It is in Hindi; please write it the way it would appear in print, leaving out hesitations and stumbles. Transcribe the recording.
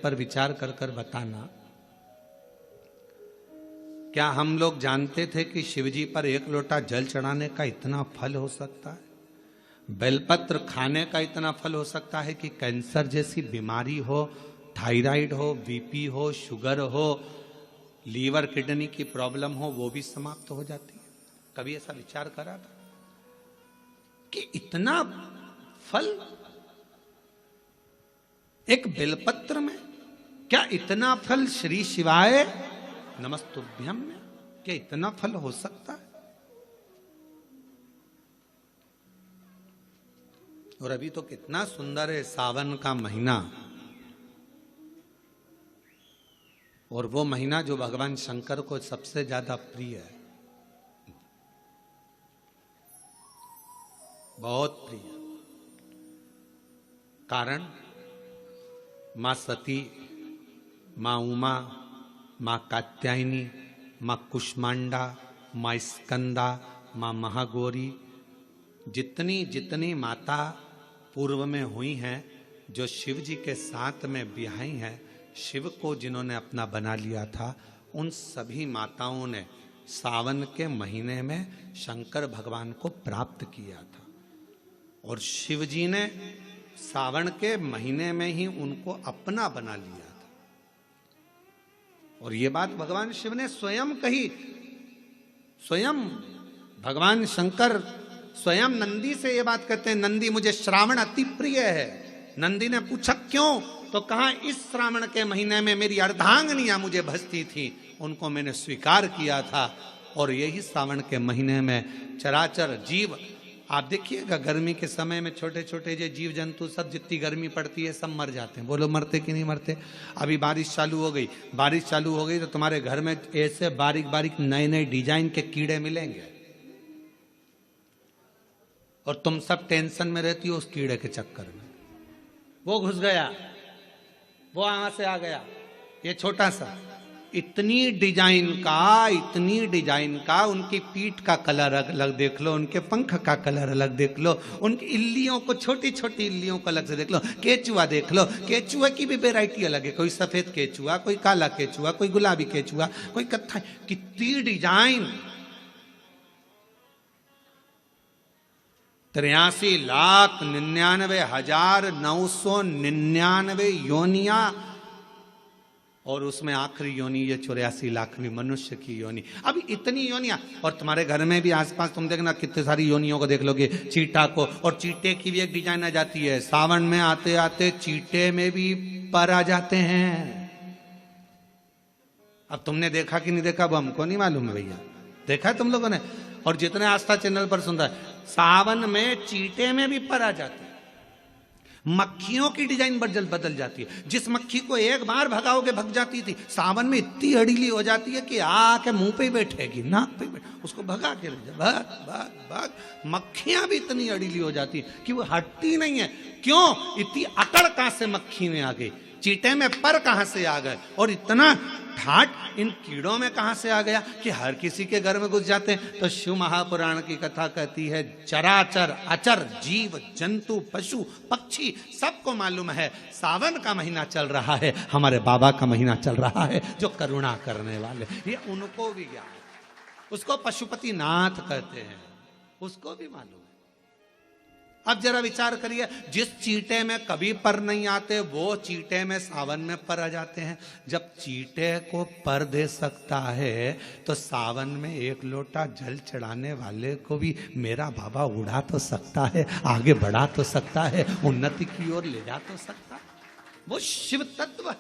पर विचार कर कर बताना, क्या हम लोग जानते थे कि शिवजी पर एक लोटा जल चढ़ाने का इतना फल हो सकता है? बेलपत्र खाने का इतना फल हो सकता है कि कैंसर जैसी बीमारी हो, थायराइड हो, बीपी हो, शुगर हो, लीवर किडनी की प्रॉब्लम हो, वो भी समाप्त हो जाती है। कभी ऐसा विचार करा था कि इतना फल एक बेलपत्र में? क्या इतना फल श्री शिवाय नमस्तुभ्यम में, क्या इतना फल हो सकता है? और अभी तो कितना सुंदर है सावन का महीना, और वो महीना जो भगवान शंकर को सबसे ज्यादा प्रिय है, बहुत प्रिय। कारण मां सती, मां उमा, मां कात्यायनी, मां कुष्मांडा, मां स्कंदा, मां महागौरी, जितनी जितनी माता पूर्व में हुई हैं, जो शिव जी के साथ में ब्याही हैं, शिव को जिन्होंने अपना बना लिया था, उन सभी माताओं ने सावन के महीने में शंकर भगवान को प्राप्त किया था। और शिव जी ने सावन के महीने में ही उनको अपना बना लिया था। और ये बात भगवान शिव ने स्वयं कही। स्वयं भगवान शंकर स्वयं नंदी से ये बात कहते हैं, नंदी मुझे श्रावण अति प्रिय है। नंदी ने पूछा क्यों? तो कहा इस श्रावण के महीने में मेरी अर्धांगिनियां मुझे भजती थी, उनको मैंने स्वीकार किया था। और यही श्रावण के महीने में चराचर जीव, आप देखिएगा गर्मी के समय में छोटे छोटे जो जीव जंतु सब, जितनी गर्मी पड़ती है सब मर जाते हैं। बोलो मरते कि नहीं मरते? अभी बारिश चालू हो गई, बारिश चालू हो गई तो तुम्हारे घर में ऐसे बारीक बारीक नए नए डिजाइन के कीड़े मिलेंगे, और तुम सब टेंशन में रहती हो उस कीड़े के चक्कर में। वो घुस गया, वो वहां से आ गया, ये छोटा सा, इतनी डिजाइन का, उनकी पीठ का कलर अलग देख लो, उनके पंख का कलर अलग देख लो, उनकी इल्लियों को, छोटी छोटी इल्लियों को अलग से देख लो, केचुआ देख लो, केचुआ की भी वैरायटी अलग है, कोई सफेद केचुआ, कोई काला केचुआ, कोई गुलाबी केचुआ, कोई कत्था, कितनी डिजाइन। 83,99,999 योनिया, और उसमें आखिरी योनि ये 84,00,000वीं मनुष्य की योनि। अब इतनी योनियां, और तुम्हारे घर में भी आसपास तुम देखना कितनी सारी योनियों को देख लोगे, चीटा को, और चीटे की भी एक डिजाइन आ जाती है। सावन में आते आते चीटे में भी पर आ जाते हैं। अब तुमने देखा कि नहीं देखा वो हमको नहीं मालूम है भैया, देखा है तुम लोगों ने? और जितने आस्था चैनल पर सुन रहा है, सावन में चीटे में भी पर आ जाते हैं। मक्खियों की डिजाइन बदल जाती है। जिस मक्खी को एक बार भगाओगे भग जाती थी, सावन में इतनी अड़ीली हो जाती है कि आके मुंह पे बैठेगी, नाक पे बैठे, उसको भगा के ले जा, भाग भाग भाग। मक्खियां भी इतनी अड़ीली हो जाती है कि वो हटती नहीं है। क्यों? इतनी अकड़ कहां से मक्खी में आ गई, चीटे में पर कहां से आ गए, और इतना ठाट इन कीड़ों में कहां से आ गया कि हर किसी के घर में घुस जाते हैं। तो शिव महापुराण की कथा कहती है, चराचर अचर जीव जंतु पशु पक्षी सबको मालूम है सावन का महीना चल रहा है, हमारे बाबा का महीना चल रहा है, जो करुणा करने वाले, ये उनको भी ज्ञान है। उसको पशुपति नाथ कहते हैं, उसको भी मालूम है। अब जरा विचार करिए, जिस चीटे में कभी पर नहीं आते, वो चीटे में सावन में पर आ जाते हैं। जब चीटे को पर दे सकता है तो सावन में एक लोटा जल चढ़ाने वाले को भी मेरा बाबा उड़ा तो सकता है, आगे बढ़ा तो सकता है, उन्नति की ओर ले जा तो सकता है। वो शिव तत्व है।